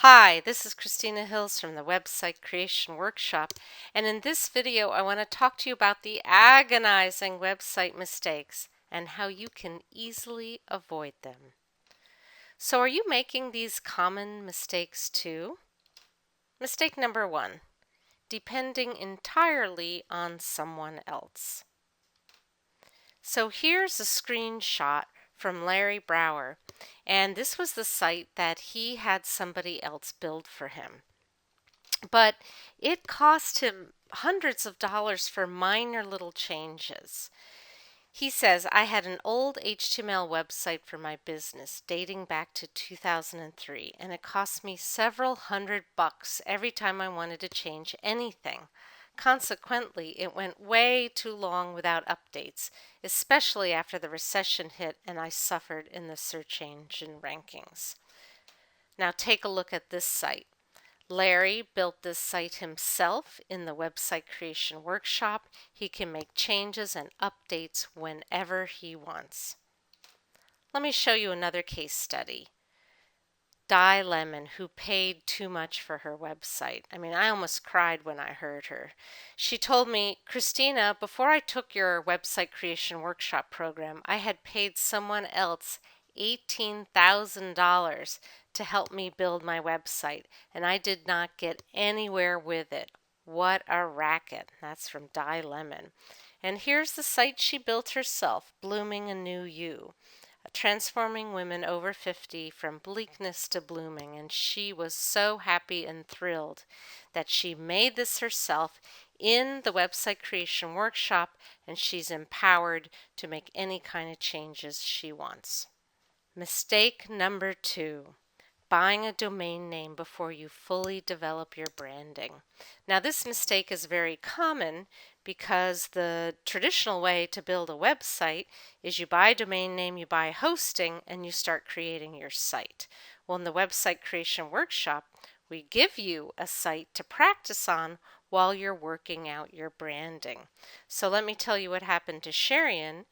Hi, this is Christina Hills from the Website Creation Workshop, and in this video I want to talk to you about the agonizing website mistakes and how you can easily avoid them. So are you making these common mistakes too? Mistake number 1, depending entirely on someone else. So here's a screenshot from Larry Brower, and this was the site that he had somebody else build for him. But it cost him hundreds of dollars for minor little changes. He says, I had an old HTML website for my business dating back to 2003, and it cost me several $100 every time I wanted to change anything. Consequently, it went way too long without updates, especially after the recession hit and I suffered in the search engine rankings. Now take a look at this site. Larry built this site himself in the website creation workshop. He can make changes and updates whenever he wants. Let me show you another case study. Di Lemon, who paid too much for her website. I almost cried when I heard her. She told me, Christina, before I took your website creation workshop program, I had paid someone else $18,000 to help me build my website, and I did not get anywhere with it. What a racket. That's from Di Lemon. And here's the site she built herself, Blooming a New You, transforming women over 50 from bleakness to blooming. And she was so happy and thrilled that she made this herself in the website creation workshop, and she's empowered to make any kind of changes she wants. Mistake number 2, buying a domain name before you fully develop your branding. Now, this mistake is very common because the traditional way to build a website is you buy a domain name, you buy hosting, and you start creating your site. Well, in the website creation workshop, we give you a site to practice on while you're working out your branding. So let me tell you what happened to Sherian.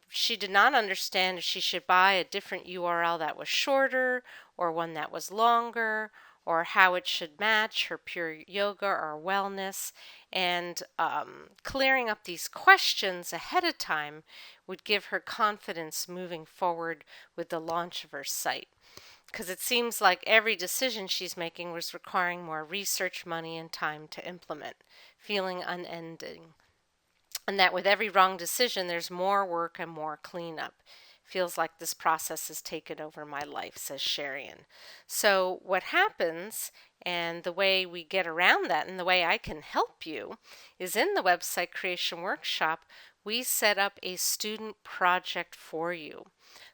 She did not understand if she should buy a different URL that was shorter or one that was longer, or how it should match her pure yoga or wellness. And clearing up these questions ahead of time would give her confidence moving forward with the launch of her site. Because it seems like every decision she's making was requiring more research, money, and time to implement, feeling unending. And that with every wrong decision, there's more work and more cleanup. Feels like this process has taken over my life, says Sherian. So, what happens, and the way we get around that, and the way I can help you, is in the website creation workshop, we set up a student project for you.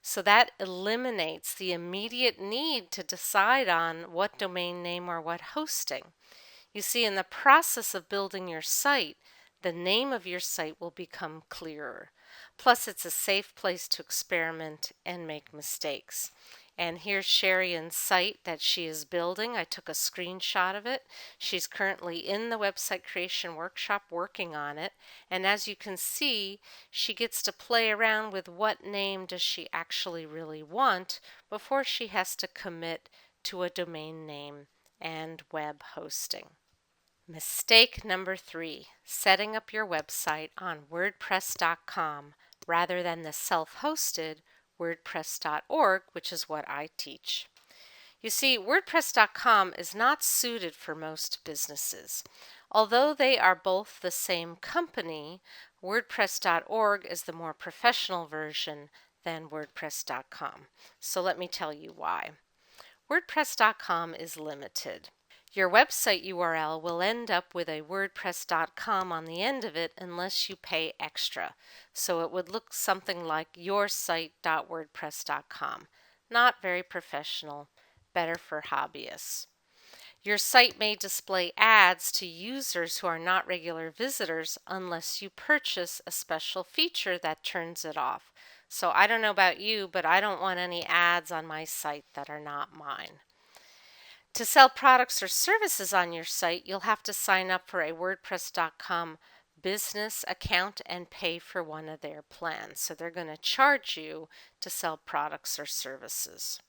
So that eliminates the immediate need to decide on what domain name or what hosting. You see, in the process of building your site, the name of your site will become clearer. Plus, it's a safe place to experiment and make mistakes. And here's Sherian's site that she is building. I took a screenshot of it. She's currently in the website creation workshop working on it. And as you can see, she gets to play around with what name does she actually really want before she has to commit to a domain name and web hosting. Mistake number 3, setting up your website on WordPress.com rather than the self-hosted WordPress.org, which is what I teach. You see, WordPress.com is not suited for most businesses. Although they are both the same company, WordPress.org is the more professional version than WordPress.com. So let me tell you why. WordPress.com is limited. Your website URL will end up with a WordPress.com on the end of it unless you pay extra. So it would look something like yoursite.wordpress.com. Not very professional, better for hobbyists. Your site may display ads to users who are not regular visitors unless you purchase a special feature that turns it off. So I don't know about you, but I don't want any ads on my site that are not mine. To sell products or services on your site, you'll have to sign up for a WordPress.com business account and pay for one of their plans. So they're going to charge you to sell products or services.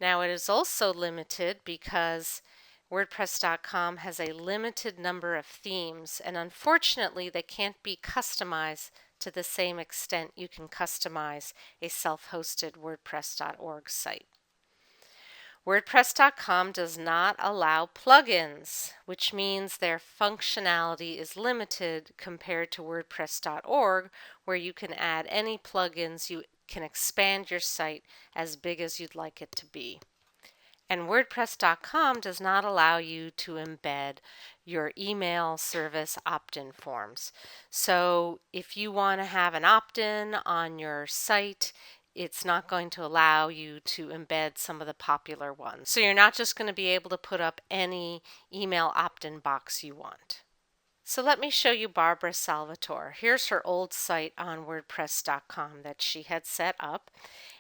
Now it is also limited because WordPress.com has a limited number of themes, and unfortunately they can't be customized to the same extent you can customize a self-hosted WordPress.org site. WordPress.com does not allow plugins, which means their functionality is limited compared to WordPress.org, where you can add any plugins. You can expand your site as big as you'd like it to be. And WordPress.com does not allow you to embed your email service opt-in forms. So if you want to have an opt-in on your site, it's not going to allow you to embed some of the popular ones. So you're not just going to be able to put up any email opt-in box you want. So let me show you Barbara Salvatore. Here's her old site on WordPress.com that she had set up.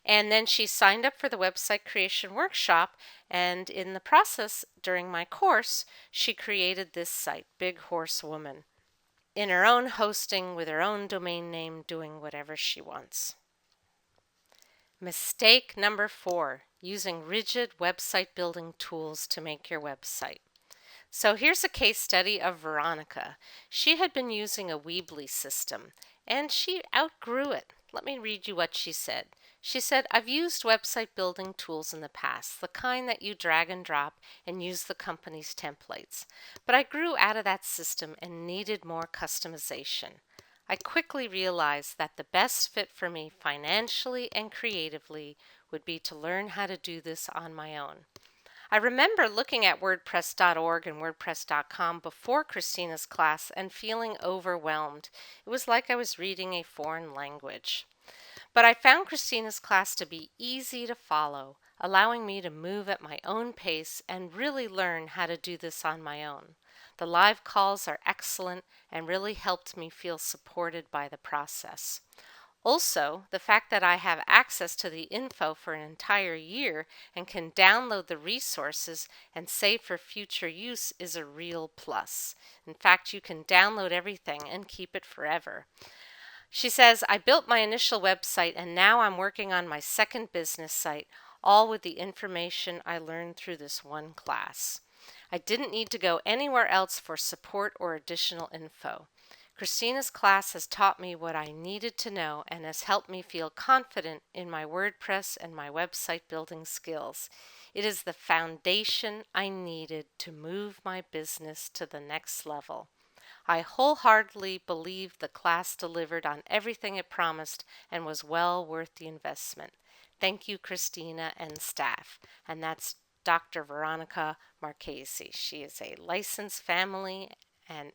And then she signed up for the website creation workshop, and in the process during my course, she created this site, Big Horse Woman, in her own hosting with her own domain name, doing whatever she wants. Mistake number 4, using rigid website building tools to make your website. So here's a case study of Veronica. She had been using a Weebly system and she outgrew it. Let me read you what she said. She said, I've used website building tools in the past, the kind that you drag and drop and use the company's templates. But I grew out of that system and needed more customization. I quickly realized that the best fit for me financially and creatively would be to learn how to do this on my own. I remember looking at WordPress.org and WordPress.com before Christina's class and feeling overwhelmed. It was like I was reading a foreign language. But I found Christina's class to be easy to follow, allowing me to move at my own pace and really learn how to do this on my own. The live calls are excellent and really helped me feel supported by the process. Also, the fact that I have access to the info for an entire year and can download the resources and save for future use is a real plus. In fact, you can download everything and keep it forever. She says, I built my initial website and now I'm working on my second business site, all with the information I learned through this one class. I didn't need to go anywhere else for support or additional info. Christina's class has taught me what I needed to know and has helped me feel confident in my WordPress and my website building skills. It is the foundation I needed to move my business to the next level. I wholeheartedly believe the class delivered on everything it promised and was well worth the investment. Thank you, Christina and staff. And that's Dr. Veronica Marchese. She is a licensed family and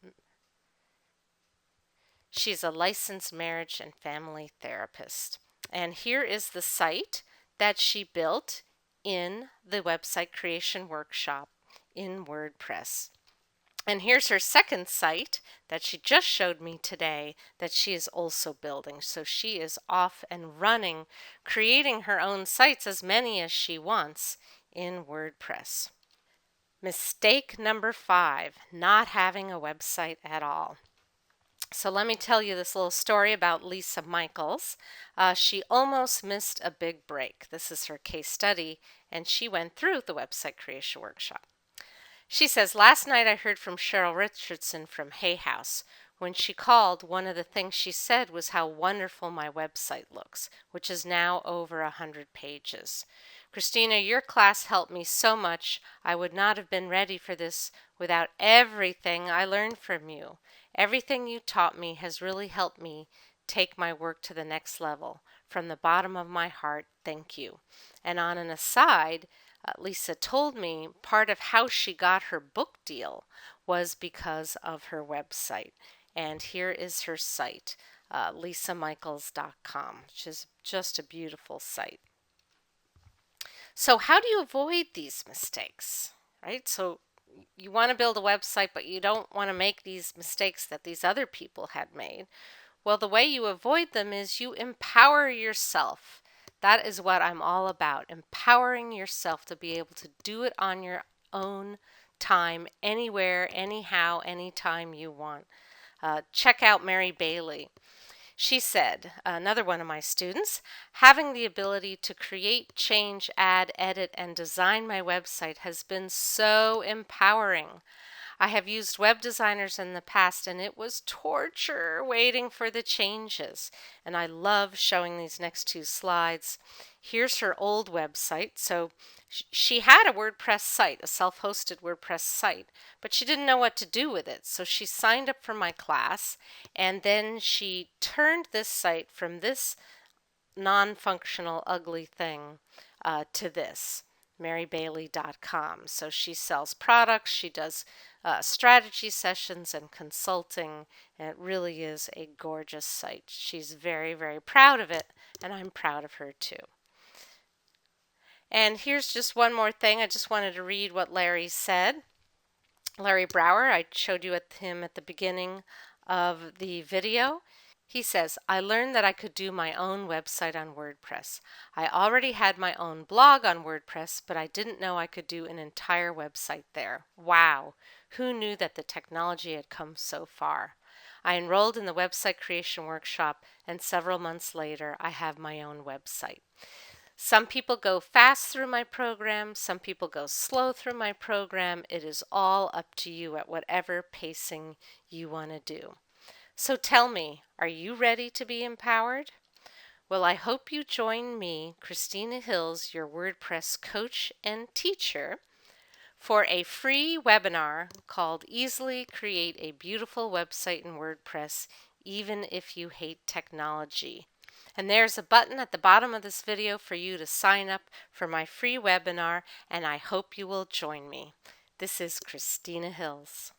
she's a licensed marriage and family therapist. And here is the site that she built in the website creation workshop in WordPress. And here's her second site that she just showed me today that she is also building. So she is off and running, creating her own sites, as many as she wants, in WordPress. Mistake number 5, not having a website at all. So let me tell you this little story about Lisa Michaels. She almost missed a big break. This is her case study, and she went through the website creation workshop. She says, last night I heard from Cheryl Richardson from Hay House. When she called, one of the things she said was how wonderful my website looks, which is now over 100 pages. Christina, your class helped me so much. I would not have been ready for this without everything I learned from you. Everything you taught me has really helped me take my work to the next level. From the bottom of my heart, thank you. And on an aside, Lisa told me part of how she got her book deal was because of her website. And here is her site, lisamichaels.com, which is just a beautiful site. So how do you avoid these mistakes, right? So you want to build a website, but you don't want to make these mistakes that these other people had made. Well, the way you avoid them is you empower yourself. That is what I'm all about, empowering yourself to be able to do it on your own time, anywhere, anyhow, anytime you want. Check out Mary Bailey. She said, another one of my students, having the ability to create, change, add, edit, and design my website has been so empowering. I have used web designers in the past and it was torture waiting for the changes. And I love showing these next two slides. Here's her old website. So she had a WordPress site, a self-hosted WordPress site, but she didn't know what to do with it. So she signed up for my class and then she turned this site from this non-functional ugly thing to this marybailey.com. So she sells products, she does strategy sessions and consulting, and it really is a gorgeous site. She's very, very proud of it, and I'm proud of her too. And here's just one more thing. I just wanted to read what Larry said. Larry Brower, I showed you him at the beginning of the video. He says, I learned that I could do my own website on WordPress. I already had my own blog on WordPress, but I didn't know I could do an entire website there. Wow, who knew that the technology had come so far? I enrolled in the website creation workshop, and several months later, I have my own website. Some people go fast through my program, some people go slow through my program. It is all up to you at whatever pacing you want to do. So tell me, are you ready to be empowered? Well, I hope you join me, Christina Hills, your WordPress coach and teacher, for a free webinar called Easily Create a Beautiful Website in WordPress, Even If You Hate Technology. And there's a button at the bottom of this video for you to sign up for my free webinar, and I hope you will join me. This is Christina Hills.